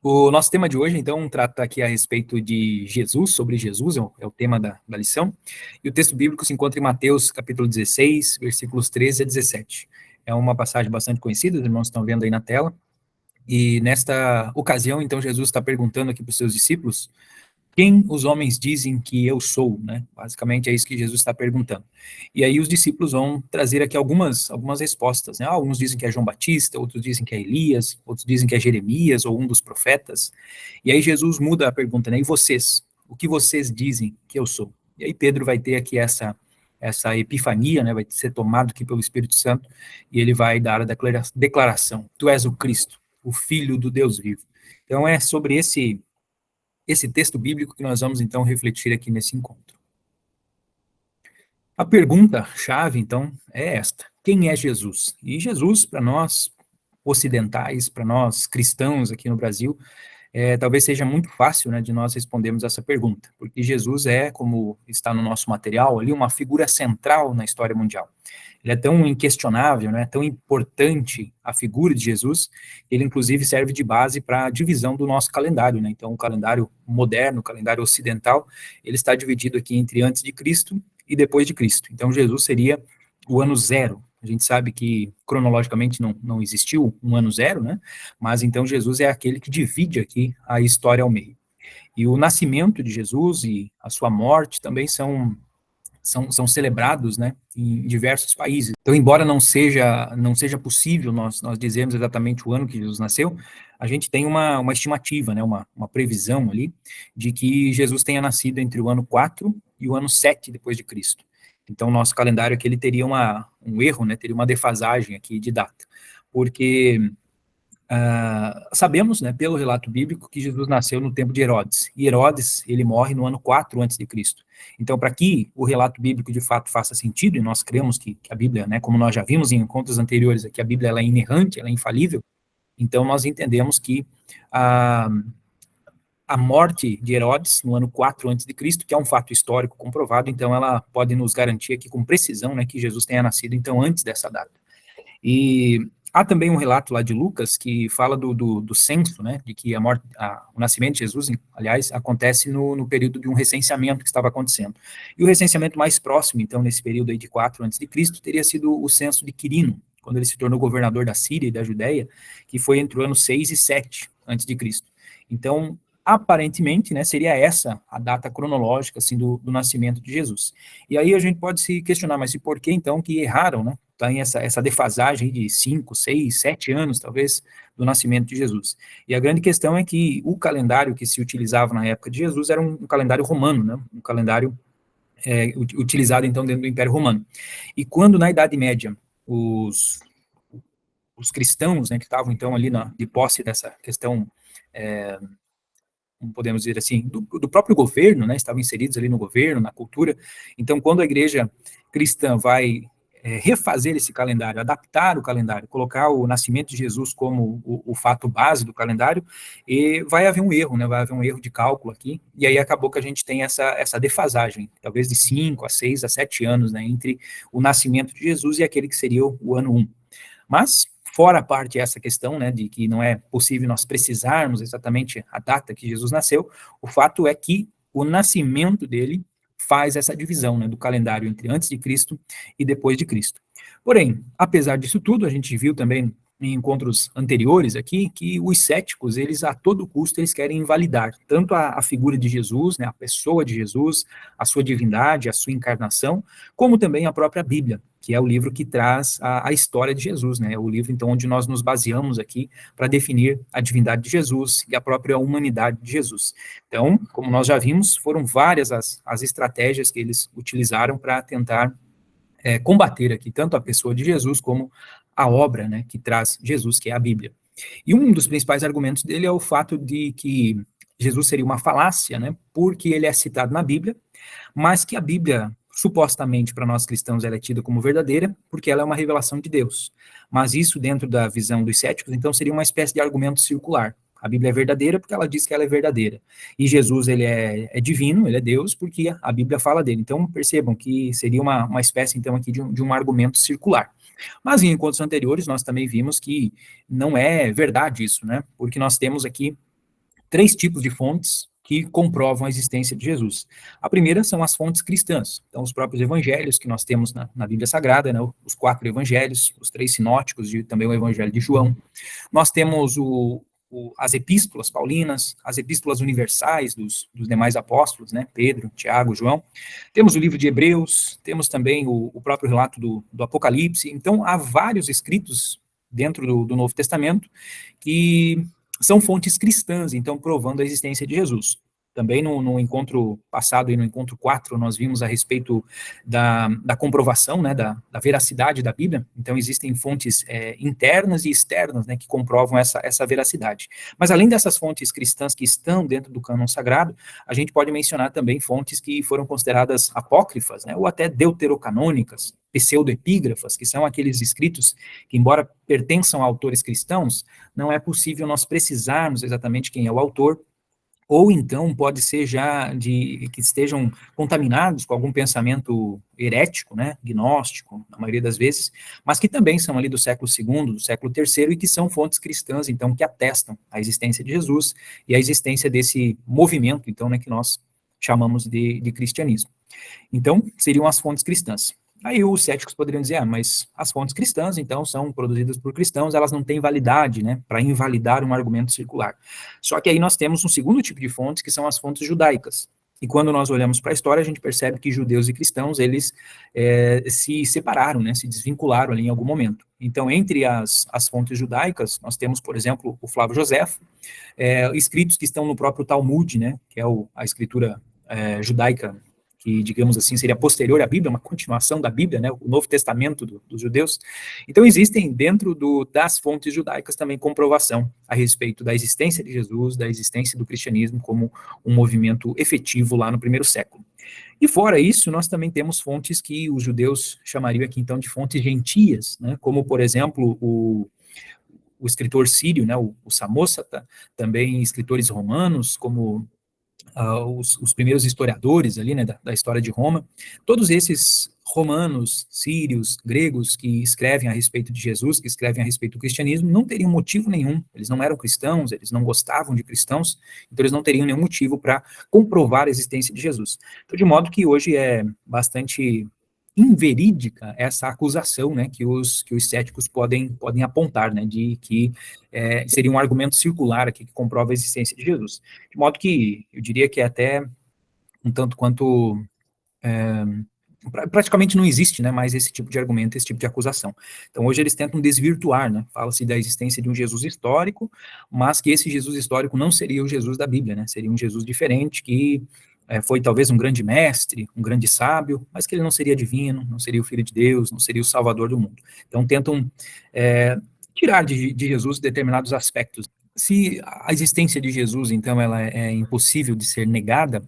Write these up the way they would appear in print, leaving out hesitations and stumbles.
O nosso tema de hoje, então, trata aqui a respeito de Jesus, sobre Jesus, é o tema da lição. E o texto bíblico se encontra em Mateus, capítulo 16, versículos 13 a 17. É uma passagem bastante conhecida, os irmãos estão vendo aí na tela. E nesta ocasião, então, Jesus está perguntando aqui para os seus discípulos: quem os homens dizem que eu sou, né? Basicamente é isso que Jesus está perguntando. E aí os discípulos vão trazer aqui algumas respostas, né? Alguns dizem que é João Batista, outros dizem que é Elias, outros dizem que é Jeremias ou um dos profetas. E aí Jesus muda a pergunta, né? E vocês? O que vocês dizem que eu sou? E aí Pedro vai ter aqui essa epifania, né? Vai ser tomado aqui pelo Espírito Santo e ele vai dar a declaração: Tu és o Cristo, o Filho do Deus vivo. Então é sobre esse texto bíblico que nós vamos, então, refletir aqui nesse encontro. A pergunta-chave, então, é esta: quem é Jesus? E Jesus, para nós ocidentais, para nós cristãos aqui no Brasil, talvez seja muito fácil, né, de nós respondermos essa pergunta, porque Jesus é, como está no nosso material ali, uma figura central na história mundial. Ele é tão inquestionável, né, tão importante a figura de Jesus, ele inclusive serve de base para a divisão do nosso calendário, né? Então o calendário moderno, o calendário ocidental, ele está dividido aqui entre antes de Cristo e depois de Cristo. Então Jesus seria o ano zero. A gente sabe que cronologicamente não existiu um ano zero, né? Mas então Jesus é aquele que divide aqui a história ao meio. E o nascimento de Jesus e a sua morte também são celebrados, né, em diversos países. Então, embora não seja possível nós dizermos exatamente o ano que Jesus nasceu, a gente tem uma estimativa, né, uma previsão ali, de que Jesus tenha nascido entre o ano 4 e o ano 7 depois de Cristo. Então, nosso calendário aqui, ele teria um erro, né, teria uma defasagem aqui de data, porque sabemos, né, pelo relato bíblico, que Jesus nasceu no tempo de Herodes, e Herodes, ele morre no ano 4 antes de Cristo. Então, para que o relato bíblico de fato faça sentido, e nós cremos que a Bíblia, né, como nós já vimos em encontros anteriores, que a Bíblia ela é inerrante, ela é infalível, então nós entendemos que a morte de Herodes no ano 4 antes de Cristo, que é um fato histórico comprovado, então ela pode nos garantir aqui com precisão, né, que Jesus tenha nascido então antes dessa data. E há também um relato lá de Lucas que fala do censo, né, de que o nascimento de Jesus, aliás, acontece no período de um recenseamento que estava acontecendo. E o recenseamento mais próximo, então, nesse período aí de 4 a.C., teria sido o censo de Quirino, quando ele se tornou governador da Síria e da Judéia, que foi entre o ano 6 e 7 a.C. Então, aparentemente, né, seria essa a data cronológica, assim, do nascimento de Jesus. E aí a gente pode se questionar, mas e por que, então, que erraram, né? Tem essa defasagem de 5, 6, 7 anos, talvez, do nascimento de Jesus. E a grande questão é que o calendário que se utilizava na época de Jesus era um calendário romano, né? Um calendário utilizado, então, dentro do Império Romano. E quando, na Idade Média, os cristãos, né, que estavam, então, ali de posse dessa questão, como podemos dizer assim, do próprio governo, né, estavam inseridos ali no governo, na cultura. Então, quando a igreja cristã vai refazer esse calendário, adaptar o calendário, colocar o nascimento de Jesus como o fato base do calendário, e vai haver um erro, né, vai haver um erro de cálculo aqui, e aí acabou que a gente tem essa defasagem, talvez de 5 a 6 a 7 anos, né, entre o nascimento de Jesus e aquele que seria o ano 1. Mas, fora a parte essa questão, né, de que não é possível nós precisarmos exatamente a data que Jesus nasceu, o fato é que o nascimento dele faz essa divisão, né, do calendário entre antes de Cristo e depois de Cristo. Porém, apesar disso tudo, a gente viu também em encontros anteriores aqui, que os céticos, eles a todo custo, eles querem invalidar tanto a figura de Jesus, né, a pessoa de Jesus, a sua divindade, a sua encarnação, como também a própria Bíblia, que é o livro que traz a história de Jesus, né, o livro, então, onde nós nos baseamos aqui para definir a divindade de Jesus e a própria humanidade de Jesus. Então, como nós já vimos, foram várias as estratégias que eles utilizaram para tentar combater aqui tanto a pessoa de Jesus como a obra, né, que traz Jesus, que é a Bíblia. E um dos principais argumentos dele é o fato de que Jesus seria uma falácia, né, porque ele é citado na Bíblia, mas que a Bíblia, supostamente para nós cristãos, ela é tida como verdadeira, porque ela é uma revelação de Deus. Mas isso, dentro da visão dos céticos, então seria uma espécie de argumento circular. A Bíblia é verdadeira porque ela diz que ela é verdadeira. E Jesus, ele é divino, ele é Deus, porque a Bíblia fala dele. Então, percebam que seria uma espécie, então, aqui de um argumento circular. Mas em encontros anteriores, nós também vimos que não é verdade isso, né? Porque nós temos aqui três tipos de fontes que comprovam a existência de Jesus. A primeira são as fontes cristãs, então os próprios evangelhos que nós temos na Bíblia Sagrada, né, os quatro evangelhos, os três sinóticos e também o evangelho de João. Nós temos as epístolas paulinas, as epístolas universais dos demais apóstolos, né, Pedro, Tiago, João. Temos o livro de Hebreus, temos também o próprio relato do Apocalipse. Então, há vários escritos dentro do Novo Testamento que são fontes cristãs, então, provando a existência de Jesus. Também no encontro passado e no encontro 4, nós vimos a respeito da comprovação, né, da veracidade da Bíblia. Então, existem fontes internas e externas, né, que comprovam essa veracidade. Mas, além dessas fontes cristãs que estão dentro do cânon sagrado, a gente pode mencionar também fontes que foram consideradas apócrifas, né, ou até deuterocanônicas, pseudoepígrafas, que são aqueles escritos que, embora pertençam a autores cristãos, não é possível nós precisarmos exatamente quem é o autor, ou então pode ser já de que estejam contaminados com algum pensamento herético, né, gnóstico, na maioria das vezes, mas que também são ali do século II, do século III, e que são fontes cristãs, então, que atestam a existência de Jesus e a existência desse movimento, então, né, que nós chamamos de cristianismo. Então, seriam as fontes cristãs. Aí os céticos poderiam dizer, mas as fontes cristãs, então, são produzidas por cristãos, elas não têm validade, né, para invalidar um argumento circular. Só que aí nós temos um segundo tipo de fontes, que são as fontes judaicas. E quando nós olhamos para a história, a gente percebe que judeus e cristãos, eles se separaram, né, se desvincularam ali em algum momento. Então, entre as fontes judaicas, nós temos, por exemplo, o Flávio Josefo, escritos que estão no próprio Talmud, né, que é a escritura judaica, que, digamos assim, seria posterior à Bíblia, uma continuação da Bíblia, né, o Novo Testamento dos judeus. Então, existem dentro das fontes judaicas também comprovação a respeito da existência de Jesus, da existência do cristianismo como um movimento efetivo lá no primeiro século. E fora isso, nós também temos fontes que os judeus chamariam aqui, então, de fontes gentias, né, como, por exemplo, o escritor sírio, né, o Samósata, também escritores romanos, como os primeiros historiadores ali, né, da história de Roma, todos esses romanos, sírios, gregos que escrevem a respeito de Jesus, que escrevem a respeito do cristianismo, não teriam motivo nenhum, eles não eram cristãos, eles não gostavam de cristãos, então eles não teriam nenhum motivo para comprovar a existência de Jesus. Então, de modo que hoje é bastante inverídica essa acusação, né, que os céticos podem apontar, né, de que seria um argumento circular aqui que comprova a existência de Jesus. De modo que eu diria que é até um tanto quanto praticamente não existe, né, mais esse tipo de argumento, esse tipo de acusação. Então, hoje eles tentam desvirtuar, né, fala-se da existência de um Jesus histórico, mas que esse Jesus histórico não seria o Jesus da Bíblia, né, seria um Jesus diferente, que foi talvez um grande mestre, um grande sábio, mas que ele não seria divino, não seria o Filho de Deus, não seria o Salvador do mundo. Então, tentam tirar de Jesus determinados aspectos. Se a existência de Jesus, então, ela é impossível de ser negada,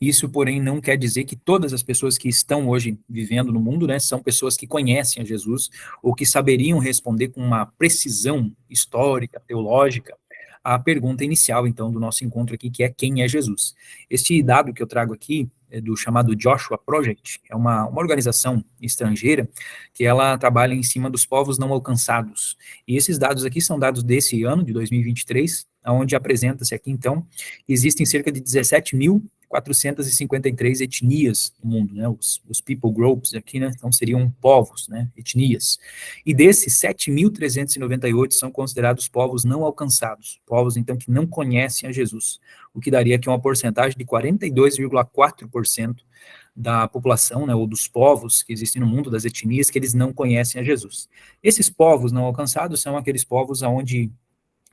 isso, porém, não quer dizer que todas as pessoas que estão hoje vivendo no mundo, né, são pessoas que conhecem a Jesus, ou que saberiam responder com uma precisão histórica, teológica, a pergunta inicial, então, do nosso encontro aqui, que é quem é Jesus. Este dado que eu trago aqui, é do chamado Joshua Project, é uma organização estrangeira que ela trabalha em cima dos povos não alcançados. E esses dados aqui são dados desse ano, de 2023, onde apresenta-se aqui, então, que existem cerca de 17.453 etnias no mundo, né, os people groups aqui, né, então seriam povos, né, etnias, e desses 7.398 são considerados povos não alcançados, povos, então, que não conhecem a Jesus, o que daria aqui uma porcentagem de 42,4% da população, né, ou dos povos que existem no mundo, das etnias, que eles não conhecem a Jesus. Esses povos não alcançados são aqueles povos onde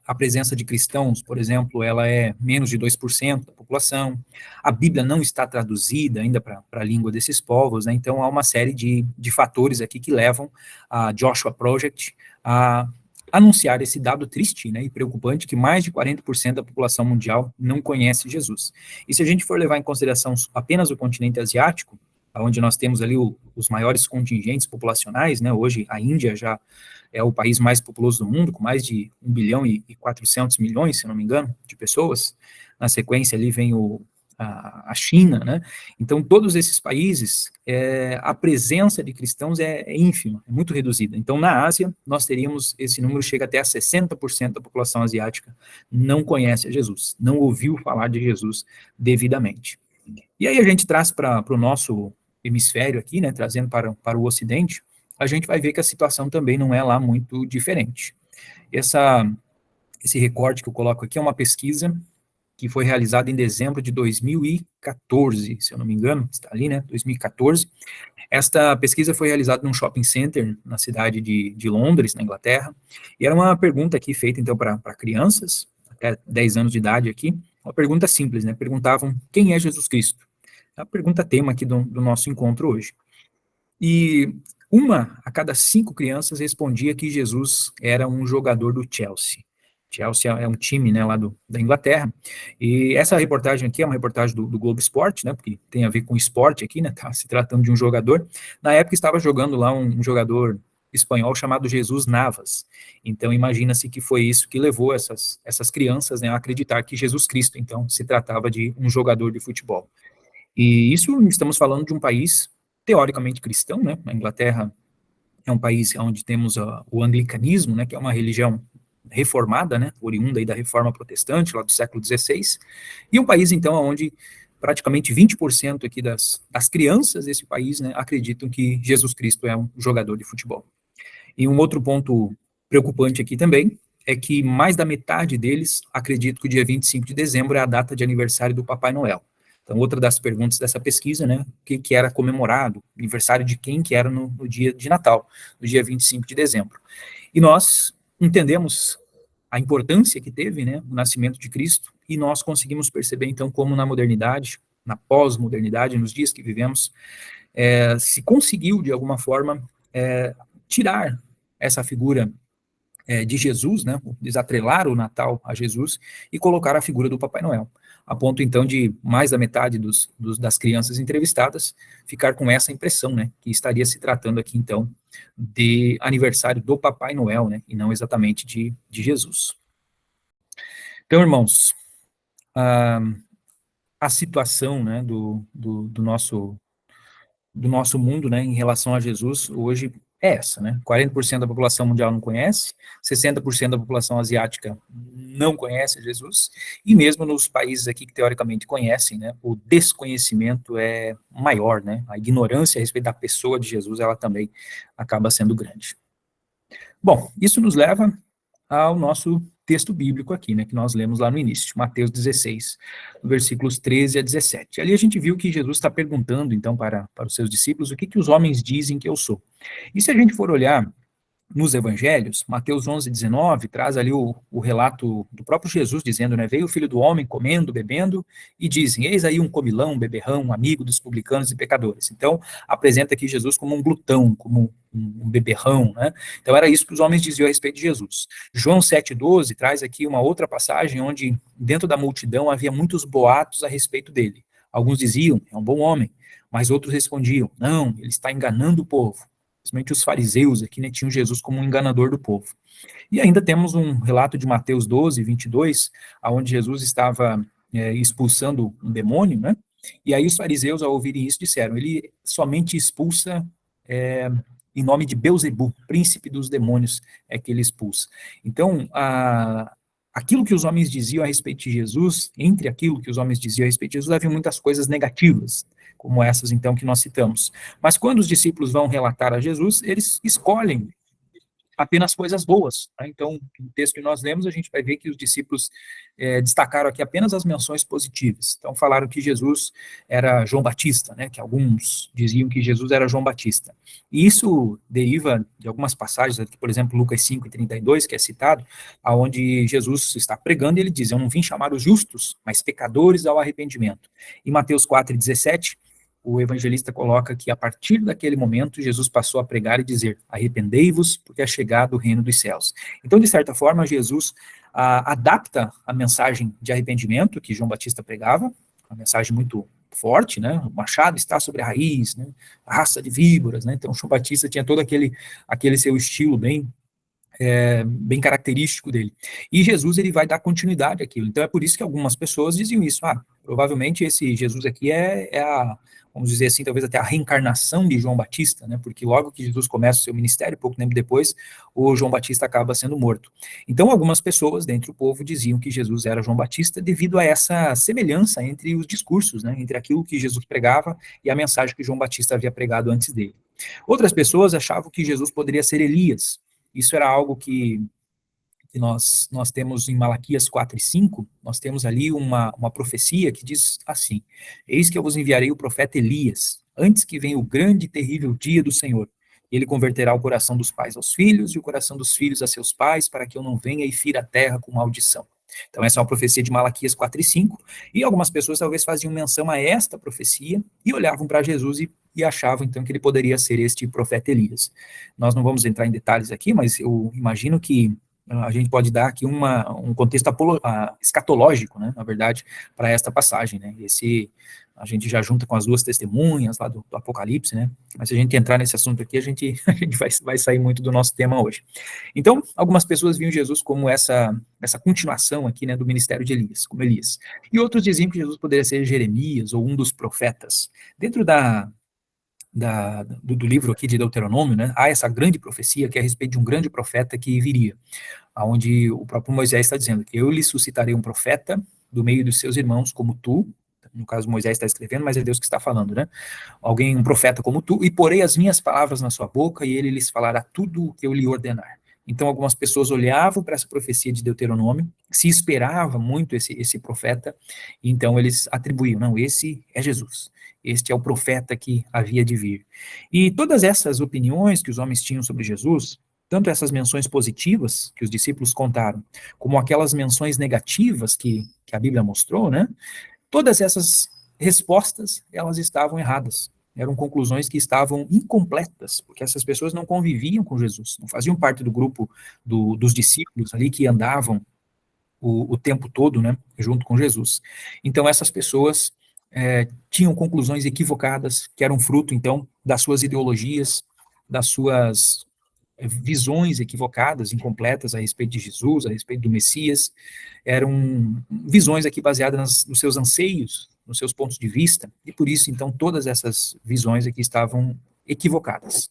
a presença de cristãos, por exemplo, ela é menos de 2% da população, a Bíblia não está traduzida ainda para a língua desses povos, né? Então há uma série de fatores aqui que levam a Joshua Project a anunciar esse dado triste, né, e preocupante, que mais de 40% da população mundial não conhece Jesus. E se a gente for levar em consideração apenas o continente asiático, onde nós temos ali os maiores contingentes populacionais, né, hoje a Índia já é o país mais populoso do mundo, com mais de 1 bilhão e 400 milhões, se não me engano, de pessoas. Na sequência ali vem a China, né? Então, todos esses países, a presença de cristãos é ínfima, é muito reduzida. Então, na Ásia, nós teríamos, esse número chega até a 60% da população asiática não conhece a Jesus, não ouviu falar de Jesus devidamente. E aí a gente traz para o nosso hemisfério aqui, né, trazendo para o Ocidente, a gente vai ver que a situação também não é lá muito diferente. Esse recorte que eu coloco aqui é uma pesquisa que foi realizada em dezembro de 2014, se eu não me engano, está ali, né, 2014. Esta pesquisa foi realizada num shopping center na cidade de Londres, na Inglaterra, e era uma pergunta aqui feita, então, para crianças, até 10 anos de idade aqui, uma pergunta simples, né, perguntavam quem é Jesus Cristo? É a pergunta tema aqui do nosso encontro hoje. E uma a cada 5 crianças respondia que Jesus era um jogador do Chelsea. Chelsea é um time, né, lá da Inglaterra, e essa reportagem aqui é uma reportagem do Globo Esporte, né, porque tem a ver com esporte aqui, né, tá se tratando de um jogador. Na época estava jogando lá um jogador espanhol chamado Jesus Navas, então imagina-se que foi isso que levou essas crianças, né, a acreditar que Jesus Cristo, então, se tratava de um jogador de futebol. E isso estamos falando de um país teoricamente cristão, né, a Inglaterra é um país onde temos o anglicanismo, né, que é uma religião reformada, né, oriunda aí da reforma protestante, lá do século XVI, e um país, então, onde praticamente 20% aqui das crianças desse país, né, acreditam que Jesus Cristo é um jogador de futebol. E um outro ponto preocupante aqui também é que mais da metade deles acreditam que o dia 25 de dezembro é a data de aniversário do Papai Noel. Então, outra das perguntas dessa pesquisa, né, o que era comemorado, aniversário de quem que era no dia de Natal, no dia 25 de dezembro. E nós entendemos a importância que teve, né, o nascimento de Cristo, e nós conseguimos perceber, então, como na modernidade, na pós-modernidade, nos dias que vivemos, se conseguiu, de alguma forma, tirar essa figura de Jesus, né, desatrelar o Natal a Jesus e colocar a figura do Papai Noel, a ponto, então, de mais da metade das crianças entrevistadas ficar com essa impressão, né, que estaria se tratando aqui, então, de aniversário do Papai Noel, né, e não exatamente de Jesus. Então, irmãos, a situação, né, do nosso mundo, né, em relação a Jesus, hoje é essa, né, 40% da população mundial não conhece, 60% da população asiática não conhece Jesus, e mesmo nos países aqui que teoricamente conhecem, né, o desconhecimento é maior, né, a ignorância a respeito da pessoa de Jesus, ela também acaba sendo grande. Bom, isso nos leva ao nosso texto bíblico aqui, né, que nós lemos lá no início, Mateus 16, versículos 13 a 17. Ali a gente viu que Jesus está perguntando, então, para os seus discípulos, o que os homens dizem que eu sou. E se a gente for olhar nos evangelhos, Mateus 11, 19, traz ali o relato do próprio Jesus dizendo, né, veio o Filho do Homem comendo, bebendo, e dizem, eis aí um comilão, um beberrão, um amigo dos publicanos e pecadores. Então, apresenta aqui Jesus como um glutão, como um beberrão, né? Então, era isso que os homens diziam a respeito de Jesus. João 7,12 traz aqui uma outra passagem onde, dentro da multidão, havia muitos boatos a respeito dele. Alguns diziam, é um bom homem, mas outros respondiam, não, ele está enganando o povo. Principalmente os fariseus aqui, né, tinham Jesus como um enganador do povo. E ainda temos um relato de Mateus 12, 22, onde Jesus estava expulsando um demônio, né? E aí os fariseus, ao ouvirem isso, disseram, ele somente expulsa em nome de Beelzebub, príncipe dos demônios, é que ele expulsa. Então, aquilo que os homens diziam a respeito de Jesus, entre aquilo que os homens diziam a respeito de Jesus, havia muitas coisas negativas, como essas, então, que nós citamos. Mas quando os discípulos vão relatar a Jesus, eles escolhem apenas coisas boas. Né? Então, no texto que nós lemos, a gente vai ver que os discípulos destacaram aqui apenas as menções positivas. Então, falaram que Jesus era João Batista, né? Que alguns diziam que Jesus era João Batista. E isso deriva de algumas passagens, aqui, por exemplo, Lucas 5:32, que é citado, onde Jesus está pregando e ele diz, eu não vim chamar os justos, mas pecadores ao arrependimento. Em Mateus 4:17, o evangelista coloca que a partir daquele momento Jesus passou a pregar e dizer, arrependei-vos porque é chegado o reino dos céus. Então, de certa forma, Jesus adapta a mensagem de arrependimento que João Batista pregava, uma mensagem muito forte, né, o machado está sobre a raiz, né, a raça de víboras, né, então João Batista tinha todo aquele seu estilo bem característico dele. E Jesus, ele vai dar continuidade àquilo. Então, é por isso que algumas pessoas diziam isso. Provavelmente esse Jesus aqui vamos dizer assim, talvez até a reencarnação de João Batista, né? Porque logo que Jesus começa o seu ministério, pouco tempo depois, o João Batista acaba sendo morto. Então, algumas pessoas dentro do povo diziam que Jesus era João Batista devido a essa semelhança entre os discursos, né? Entre aquilo que Jesus pregava e a mensagem que João Batista havia pregado antes dele. Outras pessoas achavam que Jesus poderia ser Elias. Isso era algo que nós temos em Malaquias 4 e 5, nós temos ali uma profecia que diz assim: eis que eu vos enviarei o profeta Elias, antes que venha o grande e terrível dia do Senhor. Ele converterá o coração dos pais aos filhos e o coração dos filhos a seus pais, para que eu não venha e fira a terra com maldição. Então essa é uma profecia de Malaquias 4 e 5, e algumas pessoas talvez faziam menção a esta profecia e olhavam para Jesus e achavam então que ele poderia ser este profeta Elias. Nós não vamos entrar em detalhes aqui, mas eu imagino que a gente pode dar aqui um contexto escatológico, né, na verdade, para esta passagem, né, a gente já junta com as duas testemunhas lá do Apocalipse, né, mas se a gente entrar nesse assunto aqui, a gente vai sair muito do nosso tema hoje. Então, algumas pessoas viam Jesus como essa continuação aqui, né, do ministério de Elias, como Elias, e outros diziam que Jesus poderia ser Jeremias ou um dos profetas. Dentro do livro aqui de Deuteronômio, né, há essa grande profecia que é a respeito de um grande profeta que viria, onde o próprio Moisés está dizendo que eu lhe suscitarei um profeta do meio dos seus irmãos como tu, no caso Moisés está escrevendo, mas é Deus que está falando, né? Um profeta como tu, e porei as minhas palavras na sua boca e ele lhes falará tudo o que eu lhe ordenar. Então algumas pessoas olhavam para essa profecia de Deuteronômio, se esperava muito esse profeta, e então eles atribuíam, não, esse é Jesus, este é o profeta que havia de vir. E todas essas opiniões que os homens tinham sobre Jesus, tanto essas menções positivas que os discípulos contaram, como aquelas menções negativas que a Bíblia mostrou, né? Todas essas respostas, elas estavam erradas. Eram conclusões que estavam incompletas, porque essas pessoas não conviviam com Jesus, não faziam parte do grupo dos discípulos ali que andavam o tempo todo, né, junto com Jesus. Então, essas pessoas tinham conclusões equivocadas, que eram fruto, então, das suas ideologias, das suas visões equivocadas, incompletas a respeito de Jesus, a respeito do Messias, eram visões aqui baseadas nos seus anseios, nos seus pontos de vista, e por isso, então, todas essas visões aqui estavam equivocadas.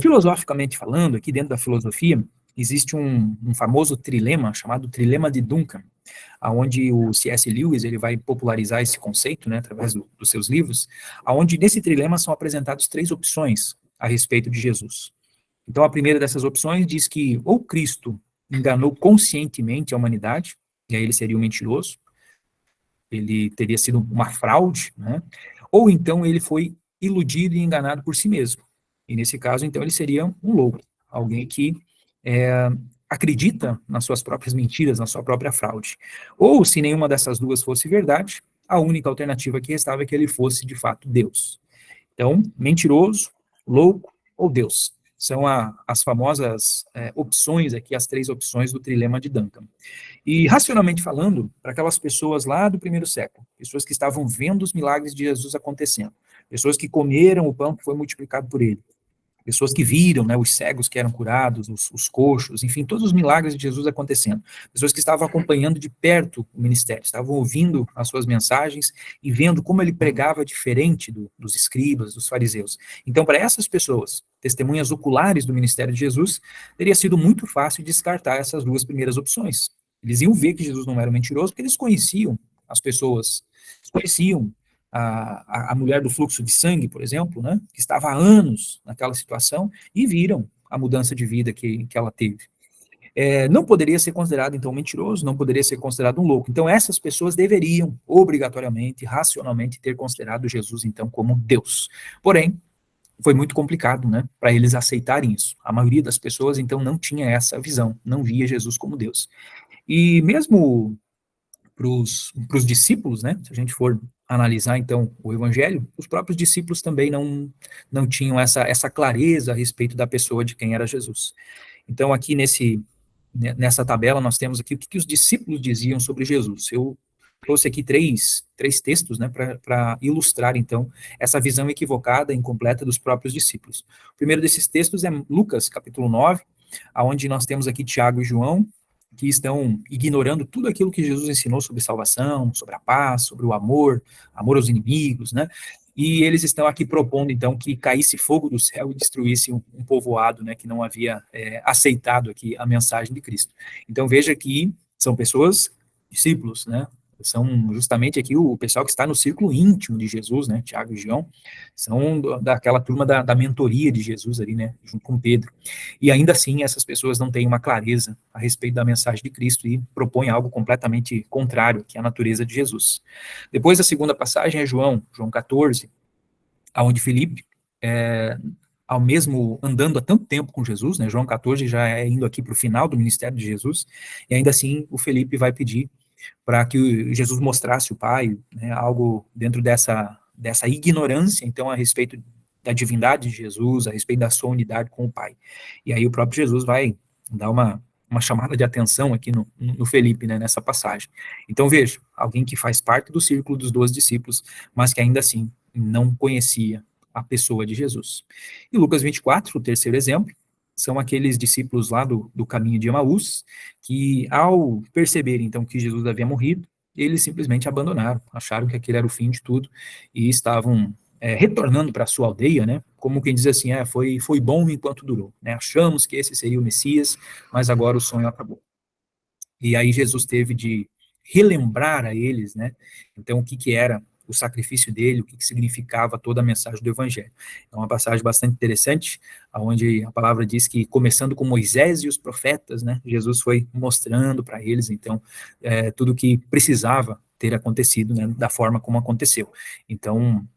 Filosoficamente falando, aqui dentro da filosofia, existe um famoso trilema, chamado trilema de Duncan, onde o C.S. Lewis ele vai popularizar esse conceito, né, através dos seus livros, onde nesse trilema são apresentadas 3 opções a respeito de Jesus. Então, a primeira dessas opções diz que ou Cristo enganou conscientemente a humanidade, e aí ele seria um mentiroso, ele teria sido uma fraude, né? Ou então ele foi iludido e enganado por si mesmo. E nesse caso, então, ele seria um louco, alguém que acredita nas suas próprias mentiras, na sua própria fraude. Ou, se nenhuma dessas duas fosse verdade, a única alternativa que restava é que ele fosse, de fato, Deus. Então, mentiroso, louco ou Deus. São as famosas opções aqui, as 3 opções do trilema de Duncan. E, racionalmente falando, para aquelas pessoas lá do primeiro século, pessoas que estavam vendo os milagres de Jesus acontecendo, pessoas que comeram o pão que foi multiplicado por ele, pessoas que viram, né, os cegos que eram curados, os coxos, enfim, todos os milagres de Jesus acontecendo. Pessoas que estavam acompanhando de perto o ministério, estavam ouvindo as suas mensagens e vendo como ele pregava diferente dos escribas, dos fariseus. Então, para essas pessoas, testemunhas oculares do ministério de Jesus, teria sido muito fácil descartar essas 2 primeiras opções. Eles iam ver que Jesus não era mentiroso, porque eles conheciam as pessoas, conheciam a mulher do fluxo de sangue, por exemplo, né, que estava há anos naquela situação, e viram a mudança de vida que ela teve. Não poderia ser considerado, então, mentiroso, não poderia ser considerado um louco. Então, essas pessoas deveriam, obrigatoriamente, racionalmente, ter considerado Jesus, então, como Deus. Porém, foi muito complicado, né, para eles aceitarem isso. A maioria das pessoas, então, não tinha essa visão, não via Jesus como Deus. E mesmo para os discípulos, né, se a gente for analisar, então, o evangelho, os próprios discípulos também não tinham essa clareza a respeito da pessoa de quem era Jesus. Então, aqui nessa tabela, nós temos aqui o que os discípulos diziam sobre Jesus. Eu trouxe aqui três textos, né, para ilustrar, então, essa visão equivocada e incompleta dos próprios discípulos. O primeiro desses textos é Lucas, capítulo 9, onde nós temos aqui Tiago e João, que estão ignorando tudo aquilo que Jesus ensinou sobre salvação, sobre a paz, sobre o amor, amor aos inimigos, né? E eles estão aqui propondo, então, que caísse fogo do céu e destruísse um povoado, né, que não havia aceitado aqui a mensagem de Cristo. Então, veja que são pessoas, discípulos, né? São justamente aqui o pessoal que está no círculo íntimo de Jesus, né? Tiago e João, são daquela turma da mentoria de Jesus ali, né? Junto com Pedro. E ainda assim, essas pessoas não têm uma clareza a respeito da mensagem de Cristo e propõem algo completamente contrário, que é a natureza de Jesus. Depois, a segunda passagem é João 14, aonde Filipe, ao mesmo andando há tanto tempo com Jesus, né, João 14 já é indo aqui para o final do ministério de Jesus, e ainda assim o Filipe vai pedir para que Jesus mostrasse o Pai, né, algo dentro dessa ignorância, então, a respeito da divindade de Jesus, a respeito da sua unidade com o Pai. E aí o próprio Jesus vai dar uma chamada de atenção aqui no Felipe, né, nessa passagem. Então, veja, alguém que faz parte do círculo dos 12 discípulos, mas que ainda assim não conhecia a pessoa de Jesus. E Lucas 24, o terceiro exemplo, são aqueles discípulos lá do caminho de Emaús, que ao perceberem, então, que Jesus havia morrido, eles simplesmente abandonaram, acharam que aquele era o fim de tudo, e estavam retornando para a sua aldeia, né, como quem diz assim, foi bom enquanto durou, né, achamos que esse seria o Messias, mas agora o sonho acabou. E aí Jesus teve de relembrar a eles, né, então o que era o sacrifício dele, o que significava toda a mensagem do Evangelho. É uma passagem bastante interessante, onde a palavra diz que, começando com Moisés e os profetas, né, Jesus foi mostrando para eles, então, tudo o que precisava ter acontecido, né, da forma como aconteceu. Então,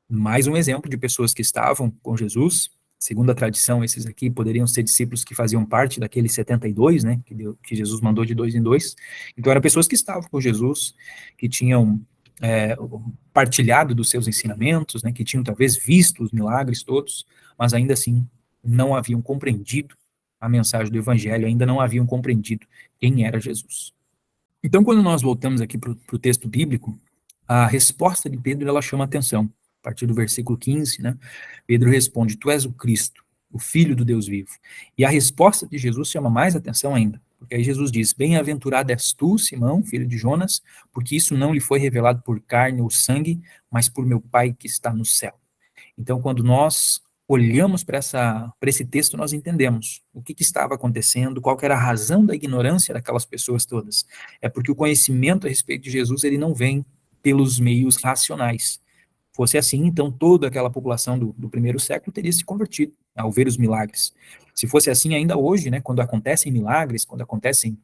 mais um exemplo de pessoas que estavam com Jesus. Segundo a tradição, esses aqui poderiam ser discípulos que faziam parte daqueles 72, né, que Jesus mandou de 2 em 2. Então, eram pessoas que estavam com Jesus, que tinham partilhado dos seus ensinamentos, né, que tinham talvez visto os milagres todos, mas ainda assim não haviam compreendido a mensagem do Evangelho, ainda não haviam compreendido quem era Jesus. Então, quando nós voltamos aqui para o texto bíblico, a resposta de Pedro, ela chama atenção. A partir do versículo 15, né, Pedro responde, tu és o Cristo, o Filho do Deus vivo. E a resposta de Jesus chama mais atenção ainda, porque aí Jesus diz, bem-aventurado és tu, Simão, filho de Jonas, porque isso não lhe foi revelado por carne ou sangue, mas por meu Pai que está no céu. Então, quando nós olhamos para esse texto, nós entendemos o que estava acontecendo, qual que era a razão da ignorância daquelas pessoas todas. É porque o conhecimento a respeito de Jesus, ele não vem pelos meios racionais. Fosse assim, então toda aquela população do primeiro século teria se convertido ao ver os milagres. Se fosse assim ainda hoje, né, quando acontecem milagres, quando acontecem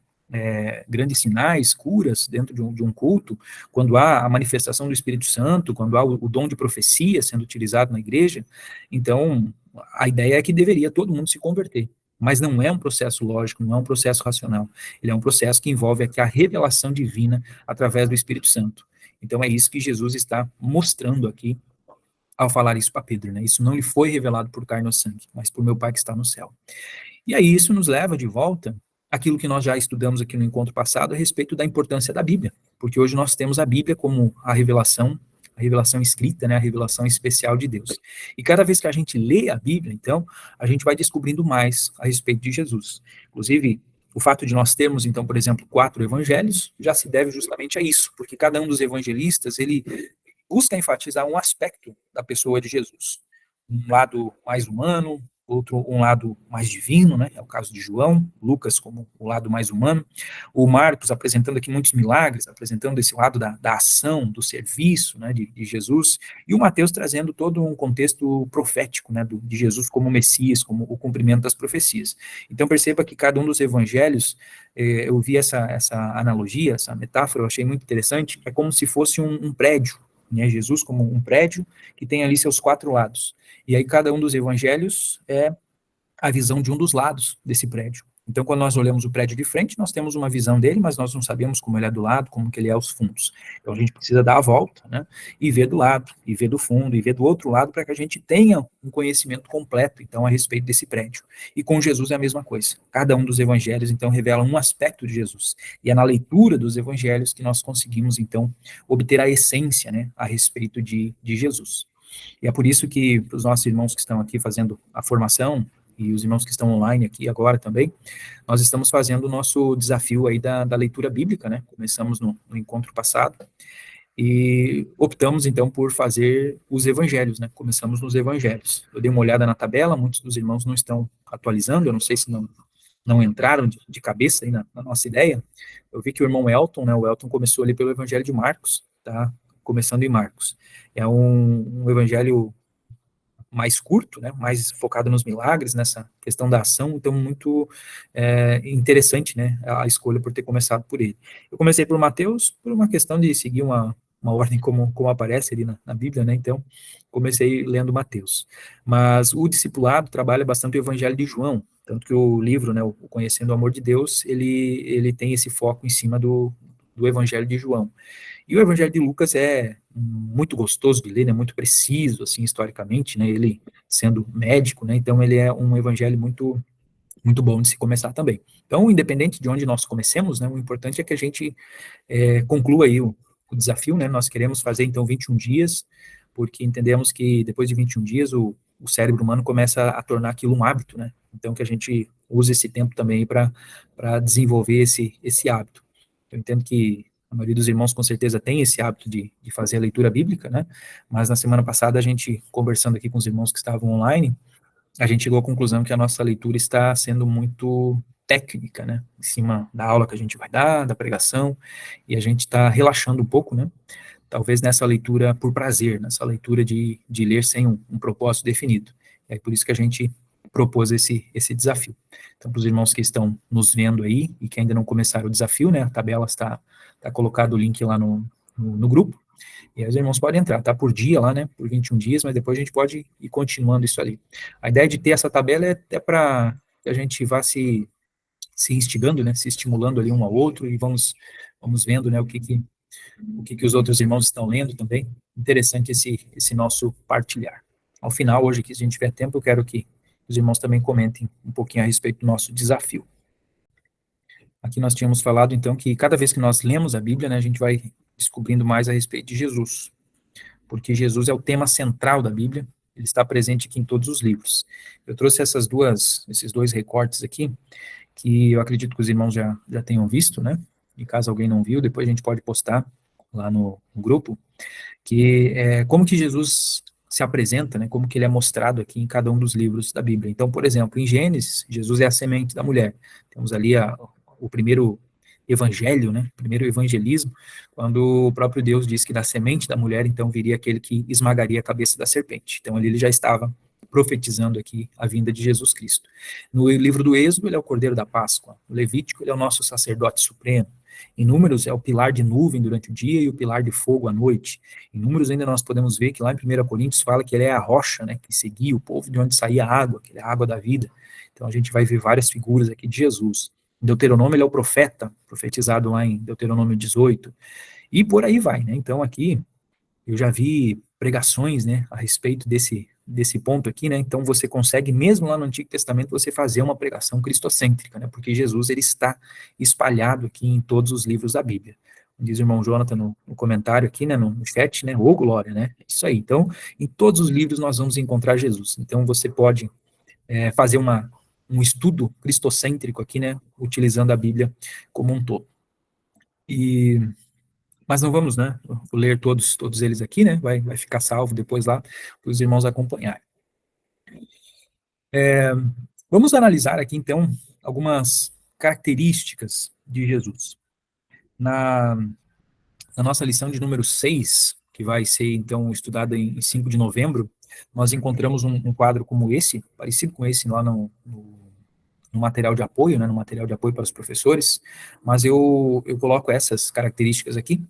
grandes sinais, curas dentro de um culto, quando há a manifestação do Espírito Santo, quando há o dom de profecia sendo utilizado na igreja, então a ideia é que deveria todo mundo se converter. Mas não é um processo lógico, não é um processo racional. Ele é um processo que envolve aqui a revelação divina através do Espírito Santo. Então é isso que Jesus está mostrando aqui ao falar isso para Pedro, né? Isso não lhe foi revelado por carne ou sangue, mas por meu Pai que está no céu. E aí isso nos leva de volta àquilo que nós já estudamos aqui no encontro passado a respeito da importância da Bíblia, porque hoje nós temos a Bíblia como a revelação escrita, né, a revelação especial de Deus. E cada vez que a gente lê a Bíblia, então, a gente vai descobrindo mais a respeito de Jesus. Inclusive, o fato de nós termos, então, por exemplo, 4 evangelhos, já se deve justamente a isso, porque cada um dos evangelistas, ele busca enfatizar um aspecto da pessoa de Jesus. Um lado mais humano, outro um lado mais divino, né? É o caso de João, Lucas como o lado mais humano, o Marcos apresentando aqui muitos milagres, apresentando esse lado da ação, do serviço, né, de Jesus, e o Mateus trazendo todo um contexto profético, né, de Jesus como Messias, como o cumprimento das profecias. Então perceba que cada um dos evangelhos, eu vi essa analogia, essa metáfora, eu achei muito interessante, é como se fosse um prédio, né, Jesus como um prédio que tem ali seus 4 lados. E aí cada um dos evangelhos é a visão de um dos lados desse prédio. Então, quando nós olhamos o prédio de frente, nós temos uma visão dele, mas nós não sabemos como ele é do lado, como que ele é aos fundos. Então, a gente precisa dar a volta, né, e ver do lado, e ver do fundo, e ver do outro lado, para que a gente tenha um conhecimento completo, então, a respeito desse prédio. E com Jesus é a mesma coisa. Cada um dos evangelhos, então, revela um aspecto de Jesus. E é na leitura dos evangelhos que nós conseguimos, então, obter a essência, né, a respeito de Jesus. E é por isso que, para os nossos irmãos que estão aqui fazendo a formação, e os irmãos que estão online aqui agora também, nós estamos fazendo o nosso desafio aí da leitura bíblica, né? Começamos no encontro passado, e optamos, então, por fazer os evangelhos, né? Começamos nos evangelhos. Eu dei uma olhada na tabela, muitos dos irmãos não estão atualizando, eu não sei se não entraram de cabeça aí na nossa ideia. Eu vi que o irmão Elton, né? O Elton começou ali pelo evangelho de Marcos, tá? Começando em Marcos. É um evangelho mais curto, né, mais focado nos milagres, nessa questão da ação, então muito interessante, né, a escolha por ter começado por ele. Eu comecei por Mateus, por uma questão de seguir uma ordem como aparece ali na Bíblia, né, então comecei lendo Mateus. Mas o discipulado trabalha bastante o Evangelho de João, tanto que o livro, né, o Conhecendo o Amor de Deus, ele tem esse foco em cima do Evangelho de João. E o Evangelho de Lucas é muito gostoso de ler, né, muito preciso, assim, historicamente, né, ele sendo médico, né, então ele é um evangelho muito bom de se começar também. Então, independente de onde nós comecemos, né, o importante é que a gente conclua aí o desafio, né, nós queremos fazer, então, 21 dias, porque entendemos que depois de 21 dias o cérebro humano começa a tornar aquilo um hábito, né, então que a gente use esse tempo também para desenvolver esse hábito. Eu entendo que a maioria dos irmãos com certeza tem esse hábito de fazer a leitura bíblica, né, mas na semana passada a gente, conversando aqui com os irmãos que estavam online, a gente chegou à conclusão que a nossa leitura está sendo muito técnica, né, em cima da aula que a gente vai dar, da pregação, e a gente está relaxando um pouco, né, talvez nessa leitura por prazer, nessa leitura de ler sem um propósito definido. É por isso que a gente propôs esse desafio. Então, para os irmãos que estão nos vendo aí e que ainda não começaram o desafio, né, a tabela está colocado o link lá no grupo, e aí os irmãos podem entrar, tá por dia lá, né, por 21 dias, mas depois a gente pode ir continuando isso ali. A ideia de ter essa tabela é até para que a gente vá se instigando, né, se estimulando ali um ao outro e vamos vendo, né, o que os outros irmãos estão lendo também. Interessante esse nosso partilhar. Ao final, hoje, que se a gente tiver tempo, eu quero que os irmãos também comentem um pouquinho a respeito do nosso desafio. Aqui nós tínhamos falado, então, que cada vez que nós lemos a Bíblia, né, a gente vai descobrindo mais a respeito de Jesus, porque Jesus é o tema central da Bíblia, ele está presente aqui em todos os livros. Eu trouxe esses dois recortes aqui, que eu acredito que os irmãos já tenham visto, né, e caso alguém não viu, depois a gente pode postar lá no grupo, que é como que Jesus se apresenta, né, como que ele é mostrado aqui em cada um dos livros da Bíblia. Então, por exemplo, em Gênesis, Jesus é a semente da mulher. Temos ali o primeiro evangelho, né, o primeiro evangelismo, quando o próprio Deus diz que da semente da mulher, então, viria aquele que esmagaria a cabeça da serpente. Então, ali ele já estava profetizando aqui a vinda de Jesus Cristo. No livro do Êxodo, ele é o Cordeiro da Páscoa. No Levítico, ele é o nosso sacerdote supremo. Em Números, é o pilar de nuvem durante o dia e o pilar de fogo à noite. Em Números, ainda nós podemos ver que lá em 1 Coríntios fala que ele é a rocha, né, que seguia o povo de onde saía a água, que ele é a água da vida. Então, a gente vai ver várias figuras aqui de Jesus. Em Deuteronômio, ele é o profeta, profetizado lá em Deuteronômio 18. E por aí vai, né? Então, aqui, eu já vi pregações, né, a respeito desse ponto aqui, né, então você consegue, mesmo lá no Antigo Testamento, você fazer uma pregação cristocêntrica, né, porque Jesus, ele está espalhado aqui em todos os livros da Bíblia. Diz o irmão Jonathan no comentário aqui, né, no chat, né, ô glória, né, isso aí. Então, em todos os livros nós vamos encontrar Jesus. Então, você pode fazer um estudo cristocêntrico aqui, né, utilizando a Bíblia como um todo. Mas não vamos, né, vou ler todos eles aqui, né, vai ficar salvo depois lá, para os irmãos acompanharem. Vamos analisar aqui, então, algumas características de Jesus. Na nossa lição de número 6, que vai ser, então, estudada em 5 de novembro, nós encontramos um quadro como esse, parecido com esse lá no material de apoio, né, no material de apoio para os professores, mas eu coloco essas características aqui,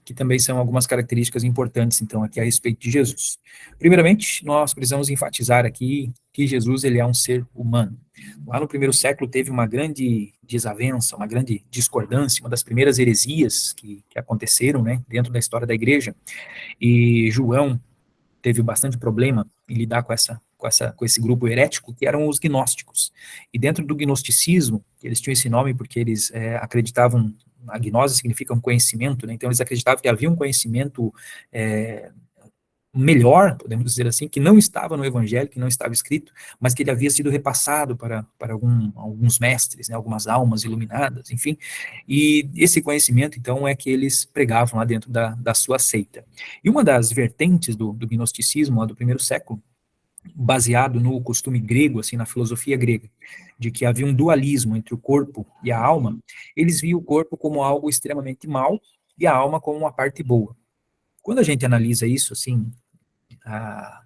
que também são algumas características importantes, então, aqui a respeito de Jesus. Primeiramente, nós precisamos enfatizar aqui que Jesus, ele é um ser humano. Lá no primeiro século teve uma grande desavença, uma grande discordância, uma das primeiras heresias que aconteceram, né, dentro da história da igreja, e João teve bastante problema em lidar com esse grupo herético, que eram os gnósticos. E dentro do gnosticismo, eles tinham esse nome porque eles acreditavam, a gnose significa um conhecimento, né? Então eles acreditavam que havia um conhecimento melhor, podemos dizer assim, que não estava no Evangelho, que não estava escrito, mas que ele havia sido repassado para alguns mestres, né, algumas almas iluminadas, enfim, e esse conhecimento, então, é que eles pregavam lá dentro da sua seita. E uma das vertentes do gnosticismo, lá do primeiro século, baseado no costume grego, assim, na filosofia grega, de que havia um dualismo entre o corpo e a alma, eles viam o corpo como algo extremamente mau e a alma como uma parte boa. Quando a gente analisa isso, assim,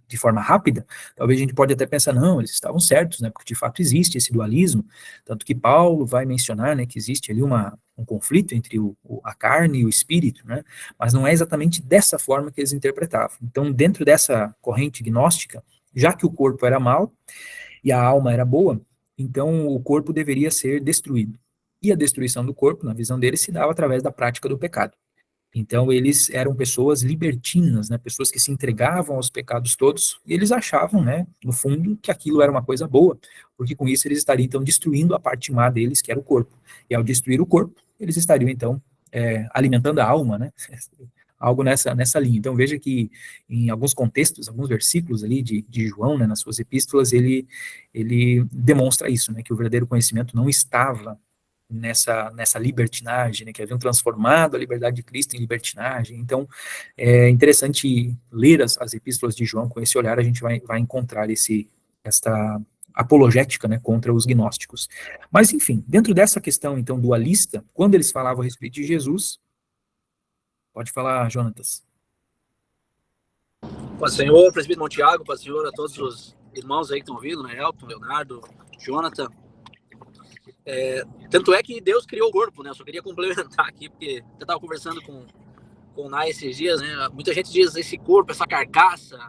de forma rápida, talvez a gente pode até pensar, não, eles estavam certos, né, porque de fato existe esse dualismo, tanto que Paulo vai mencionar, né, que existe ali um conflito entre a carne e o espírito, né, mas não é exatamente dessa forma que eles interpretavam. Então, dentro dessa corrente gnóstica, já que o corpo era mau e a alma era boa, então o corpo deveria ser destruído. E a destruição do corpo, na visão deles, se dava através da prática do pecado. Então, eles eram pessoas libertinas, né, pessoas que se entregavam aos pecados todos, e eles achavam, né, no fundo, que aquilo era uma coisa boa, porque com isso eles estariam, então, destruindo a parte má deles, que era o corpo. E ao destruir o corpo, eles estariam, então, alimentando a alma, né, algo nessa linha. Então, veja que em alguns contextos, alguns versículos ali de João, né, nas suas epístolas, ele demonstra isso, né, que o verdadeiro conhecimento não estava nessa libertinagem, né, que haviam transformado a liberdade de Cristo em libertinagem. Então, é interessante ler as epístolas de João, com esse olhar a gente vai encontrar esta apologética, né, contra os gnósticos. Mas, enfim, dentro dessa questão, então, dualista, quando eles falavam a respeito de Jesus, pode falar, Jonatas. Paz Senhor, presbítero Montiago, paz Senhor, a todos os irmãos aí que estão ouvindo, né, Elton, Leonardo, Jonathan. Tanto é que Deus criou o corpo, né? Eu só queria complementar aqui, porque eu estava conversando com o Nai esses dias, né? Muita gente diz esse corpo, essa carcaça,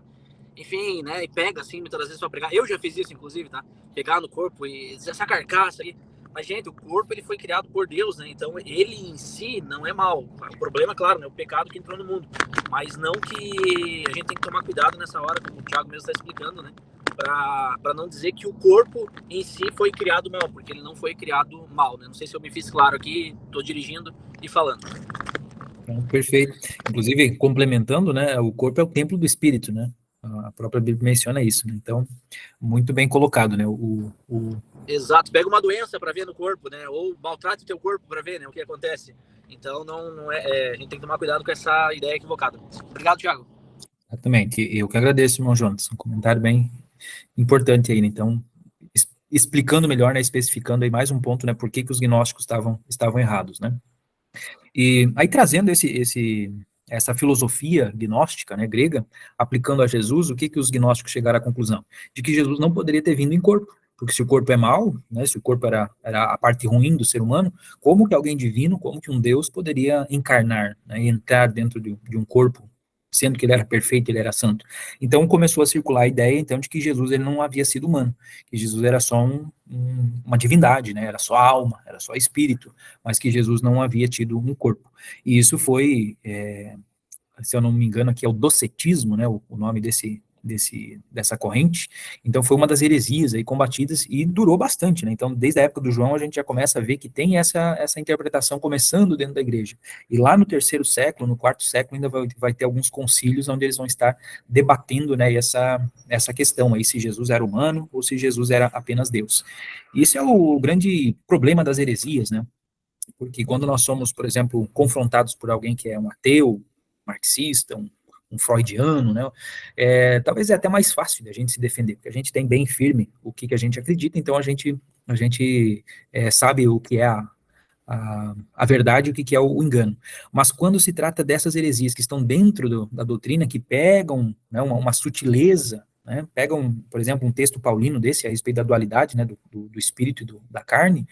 enfim, né? E pega assim, muitas vezes para pregar. Eu já fiz isso, inclusive, tá? Pegar no corpo e dizer essa carcaça aí. Mas, gente, o corpo ele foi criado por Deus, né? Então, ele em si não é mal. O problema, claro, né? O pecado que entrou no mundo. Mas não que a gente tem que tomar cuidado nessa hora, como o Thiago mesmo está explicando, né? Para não dizer que o corpo em si foi criado mal, porque ele não foi criado mal, né? Não sei se eu me fiz claro aqui, estou dirigindo e falando. Perfeito. Inclusive, complementando, né, o corpo é o templo do espírito, né? A própria Bíblia menciona isso, né? Então, muito bem colocado, né? Exato. Pega uma doença para ver no corpo, né? Ou maltrate o teu corpo para ver, né, o que acontece. Então, não é, a gente tem que tomar cuidado com essa ideia equivocada. Obrigado, Thiago. Exatamente. Eu que agradeço, irmão Jonas. Um comentário bem importante aí, né? Então, explicando melhor, né, especificando aí mais um ponto, né, por que os gnósticos estavam errados, né? E aí trazendo essa filosofia gnóstica, né, grega, aplicando a Jesus, o que os gnósticos chegaram à conclusão? De que Jesus não poderia ter vindo em corpo, porque se o corpo é mau, né, se o corpo era a parte ruim do ser humano, como que alguém divino, como que um Deus poderia encarnar, né, e entrar dentro de um corpo, sendo que ele era perfeito, ele era santo? Então começou a circular a ideia, então, de que Jesus ele não havia sido humano, que Jesus era só uma divindade, né, era só alma, era só espírito, mas que Jesus não havia tido um corpo. E isso foi, se eu não me engano, aqui é o docetismo, né, o nome dessa corrente. Então foi uma das heresias aí combatidas e durou bastante, né? Então desde a época do João a gente já começa a ver que tem essa interpretação começando dentro da igreja. E lá no terceiro século, no quarto século, ainda vai ter alguns concílios onde eles vão estar debatendo, né, essa questão aí, se Jesus era humano ou se Jesus era apenas Deus. E isso é o grande problema das heresias, né? Porque quando nós somos, por exemplo, confrontados por alguém que é um ateu, marxista, um freudiano, né, talvez é até mais fácil de a gente se defender, porque a gente tem bem firme o que a gente acredita, então a gente sabe o que é a verdade e o que é o engano. Mas quando se trata dessas heresias que estão dentro da doutrina, que pegam, né, uma sutileza, né, pegam, por exemplo, um texto paulino desse a respeito da dualidade, né, do espírito e da carne,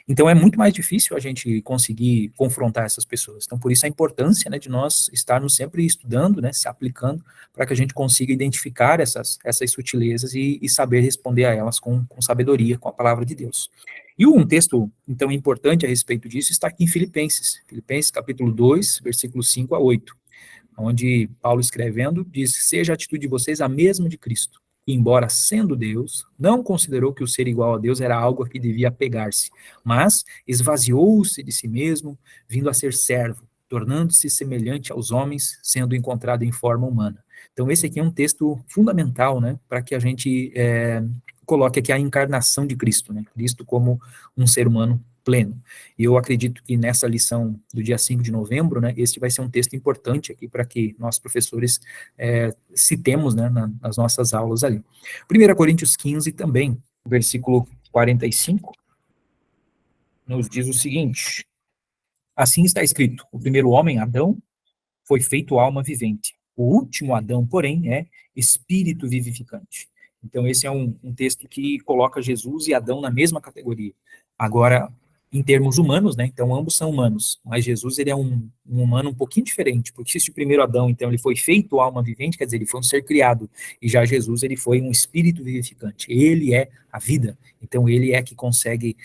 então é muito mais difícil a gente conseguir confrontar essas pessoas. Então por isso a importância, né, de nós estarmos sempre estudando, né, se aplicando, para que a gente consiga identificar essas sutilezas e saber responder a elas com sabedoria, com a palavra de Deus. E um texto, então, importante a respeito disso está aqui em Filipenses capítulo 2, versículos 5 a 8, onde Paulo escrevendo diz: seja a atitude de vocês a mesma de Cristo, que, embora sendo Deus, não considerou que o ser igual a Deus era algo a que devia apegar-se, mas esvaziou-se de si mesmo, vindo a ser servo, tornando-se semelhante aos homens, sendo encontrado em forma humana. Então, esse aqui é um texto fundamental, né, para que a gente coloque aqui a encarnação de Cristo, né, Cristo como um ser humano pleno. E eu acredito que nessa lição do dia 5 de novembro, né, este vai ser um texto importante aqui para que nós, professores, citemos, né, nas nossas aulas ali. 1 Coríntios 15 também, versículo 45, nos diz o seguinte: assim está escrito, o primeiro homem, Adão, foi feito alma vivente. O último Adão, porém, é espírito vivificante. Então, esse é um texto que coloca Jesus e Adão na mesma categoria. Agora, em termos humanos, né? Então, ambos são humanos, mas Jesus, ele é um humano um pouquinho diferente, porque se o primeiro Adão, então, ele foi feito alma vivente, quer dizer, ele foi um ser criado, e já Jesus, ele foi um espírito vivificante. Ele é a vida, então, ele é que consegue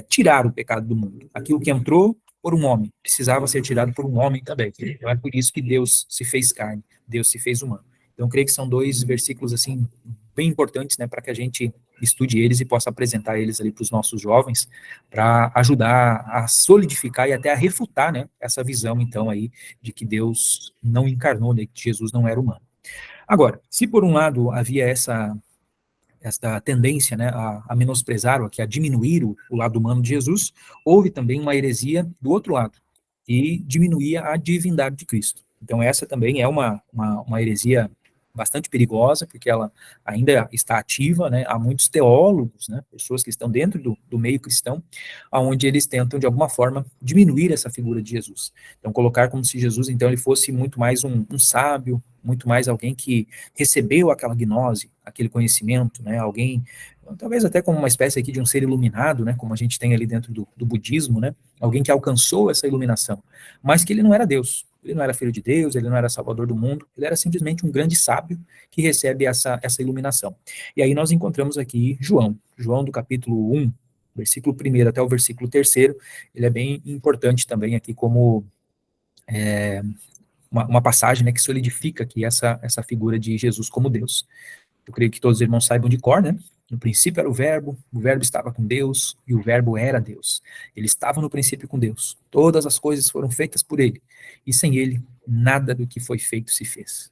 tirar o pecado do mundo. Aquilo que entrou por um homem, precisava ser tirado por um homem também. Então é por isso que Deus se fez carne, Deus se fez humano. Então eu creio que são dois versículos assim bem importantes, né, para que a gente estude eles e possa apresentar eles ali para os nossos jovens, para ajudar a solidificar e até a refutar, né, essa visão então aí de que Deus não encarnou, né, que Jesus não era humano. Agora, se por um lado havia essa tendência, né, a menosprezar, ou aqui, a diminuir o lado humano de Jesus, houve também uma heresia do outro lado, que diminuía a divindade de Cristo. Então essa também é uma heresia bastante perigosa, porque ela ainda está ativa, né, há muitos teólogos, né, pessoas que estão dentro do meio cristão, onde eles tentam, de alguma forma, diminuir essa figura de Jesus. Então colocar como se Jesus, então, ele fosse muito mais um sábio, muito mais alguém que recebeu aquela gnose, aquele conhecimento, né, alguém, talvez até como uma espécie aqui de um ser iluminado, né, como a gente tem ali dentro do budismo, né, alguém que alcançou essa iluminação, mas que ele não era Deus, ele não era filho de Deus, ele não era salvador do mundo, ele era simplesmente um grande sábio que recebe essa iluminação. E aí nós encontramos aqui João do capítulo 1, versículo 1 até o versículo 3, ele é bem importante também aqui como uma passagem, né, que solidifica aqui essa figura de Jesus como Deus. Eu creio que todos os irmãos saibam de cor, né? No princípio era o verbo estava com Deus, e o verbo era Deus. Ele estava no princípio com Deus. Todas as coisas foram feitas por ele, e sem ele, nada do que foi feito se fez.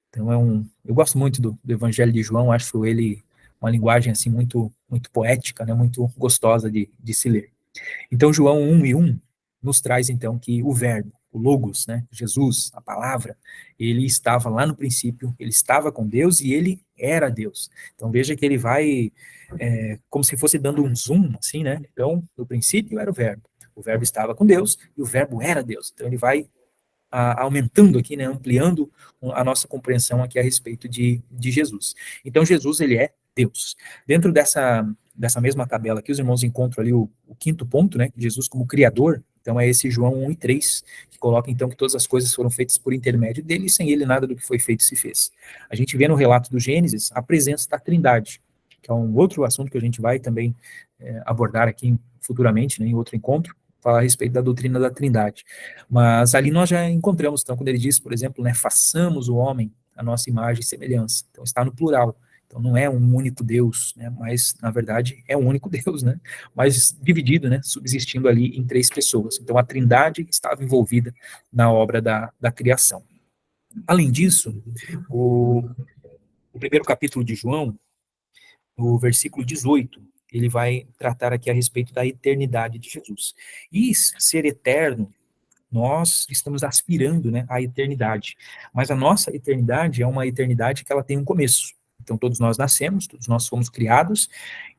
Então eu gosto muito do Evangelho de João, acho ele uma linguagem assim muito, muito poética, né? Muito gostosa de se ler. Então, João 1:1 nos traz, então, que o verbo, o Logos, né, Jesus, a palavra, ele estava lá no princípio, ele estava com Deus e ele era Deus. Então, veja que ele vai, como se fosse dando um zoom, assim, né? Então, no princípio era o verbo estava com Deus e o verbo era Deus. Então, ele vai aumentando aqui, né, ampliando a nossa compreensão aqui a respeito de Jesus. Então, Jesus, ele é Deus. Dentro dessa mesma tabela aqui, os irmãos encontram ali o quinto ponto, né, Jesus como Criador. Então, é esse João 1:3, que coloca, então, que todas as coisas foram feitas por intermédio dele, e sem ele nada do que foi feito se fez. A gente vê no relato do Gênesis a presença da Trindade, que é um outro assunto que a gente vai também abordar aqui futuramente, né, em outro encontro, falar a respeito da doutrina da Trindade. Mas ali nós já encontramos, então, quando ele diz, por exemplo, né, façamos o homem a nossa imagem e semelhança. Então, está no plural. Então, não é um único Deus, né, mas, na verdade, é um único Deus, né, mas dividido, né, subsistindo ali em três pessoas. Então, a Trindade estava envolvida na obra da criação. Além disso, o primeiro capítulo de João, no versículo 18, ele vai tratar aqui a respeito da eternidade de Jesus. E ser eterno, nós estamos aspirando, né, à eternidade. Mas a nossa eternidade é uma eternidade que ela tem um começo. Então, todos nós nascemos, todos nós fomos criados,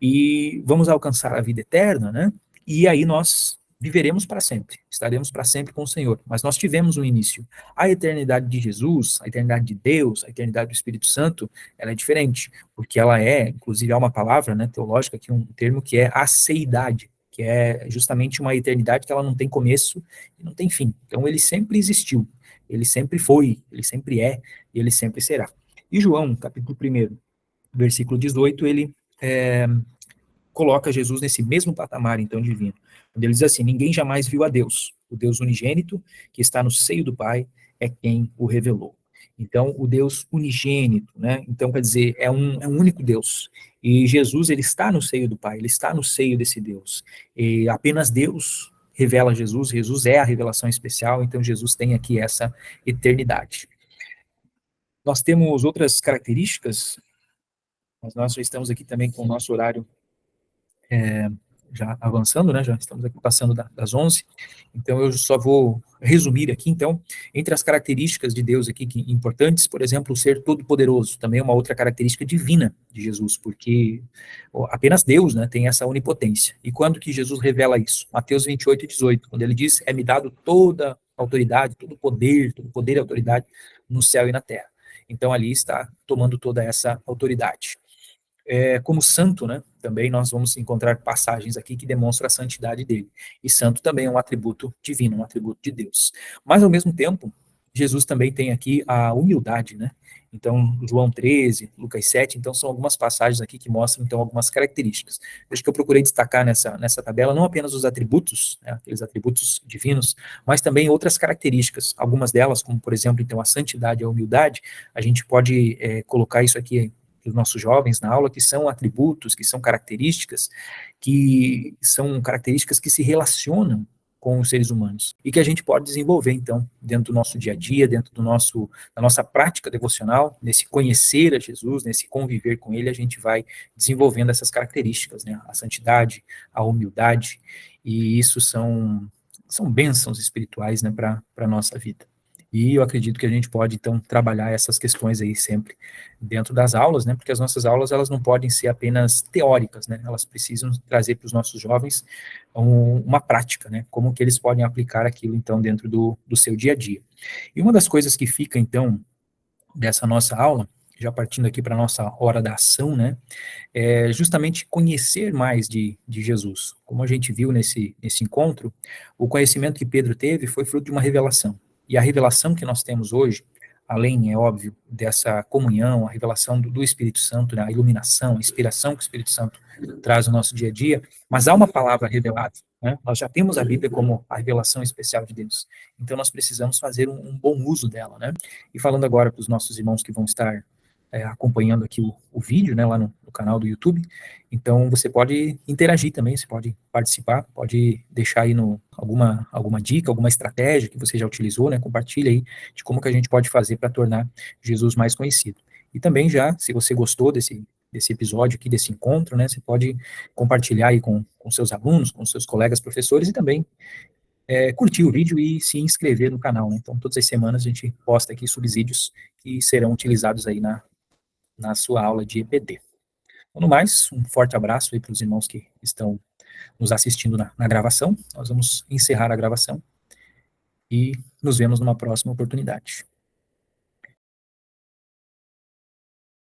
e vamos alcançar a vida eterna, né? E aí nós viveremos para sempre, estaremos para sempre com o Senhor. Mas nós tivemos um início. A eternidade de Jesus, a eternidade de Deus, a eternidade do Espírito Santo, ela é diferente, porque ela é, inclusive há uma palavra, né, teológica, aqui um termo que é aceidade, que é justamente uma eternidade que ela não tem começo e não tem fim. Então ele sempre existiu, ele sempre foi, ele sempre é e ele sempre será. E João, capítulo 1, versículo 18, ele coloca Jesus nesse mesmo patamar, então, divino. Quando ele diz assim: ninguém jamais viu a Deus, o Deus unigênito, que está no seio do Pai, é quem o revelou. Então, o Deus unigênito, né? Então, quer dizer, é um único Deus. E Jesus, ele está no seio do Pai, ele está no seio desse Deus. E apenas Deus revela Jesus, Jesus é a revelação especial, então Jesus tem aqui essa eternidade. Nós temos outras características, mas nós já estamos aqui também com o nosso horário já avançando, né, já estamos aqui passando das 11, então eu só vou resumir aqui, então, entre as características de Deus aqui que importantes, por exemplo, o ser todo-poderoso, também é uma outra característica divina de Jesus, porque apenas Deus, né, tem essa onipotência. E quando que Jesus revela isso? Mateus 28:18, quando ele diz, é-me dado toda autoridade, todo poder e autoridade no céu e na terra. Então ali está tomando toda essa autoridade. Como santo, né, também nós vamos encontrar passagens aqui que demonstram a santidade dele. E santo também é um atributo divino, um atributo de Deus. Mas, ao mesmo tempo, Jesus também tem aqui a humildade, né? Então, João 13, Lucas 7, então são algumas passagens aqui que mostram, então, algumas características. Acho que eu procurei destacar nessa tabela não apenas os atributos, né, aqueles atributos divinos, mas também outras características. Algumas delas, como, por exemplo, então, a santidade e a humildade, a gente pode colocar isso aqui dos nossos jovens na aula, que são atributos, que são características que se relacionam com os seres humanos, e que a gente pode desenvolver, então, dentro do nosso dia a dia, dentro da nossa prática devocional, nesse conhecer a Jesus, nesse conviver com ele, a gente vai desenvolvendo essas características, né, a santidade, a humildade, e isso são bênçãos espirituais, né, para a nossa vida. E eu acredito que a gente pode, então, trabalhar essas questões aí sempre dentro das aulas, né, porque as nossas aulas, elas não podem ser apenas teóricas, né, elas precisam trazer para os nossos jovens uma prática, né, como que eles podem aplicar aquilo, então, dentro do seu dia a dia. E uma das coisas que fica, então, dessa nossa aula, já partindo aqui para a nossa hora da ação, né, é justamente conhecer mais de Jesus. Como a gente viu nesse encontro, o conhecimento que Pedro teve foi fruto de uma revelação. E a revelação que nós temos hoje, além, é óbvio, dessa comunhão, a revelação do Espírito Santo, né, a iluminação, a inspiração que o Espírito Santo traz no nosso dia a dia, mas há uma palavra revelada, né? Nós já temos a Bíblia como a revelação especial de Deus. Então nós precisamos fazer um bom uso dela, né? E falando agora para os nossos irmãos que vão estar acompanhando aqui o vídeo, né, lá no canal do YouTube, então você pode interagir também, você pode participar, pode deixar aí alguma dica, alguma estratégia que você já utilizou, né, compartilha aí de como que a gente pode fazer para tornar Jesus mais conhecido. E também já, se você gostou desse episódio aqui, desse encontro, né, você pode compartilhar aí com seus alunos, com seus colegas professores e também curtir o vídeo e se inscrever no canal, né? Então todas as semanas a gente posta aqui subsídios que serão utilizados aí na sua aula de EPD. Então, no mais, um forte abraço aí para os irmãos que estão nos assistindo na gravação. Nós vamos encerrar a gravação e nos vemos numa próxima oportunidade.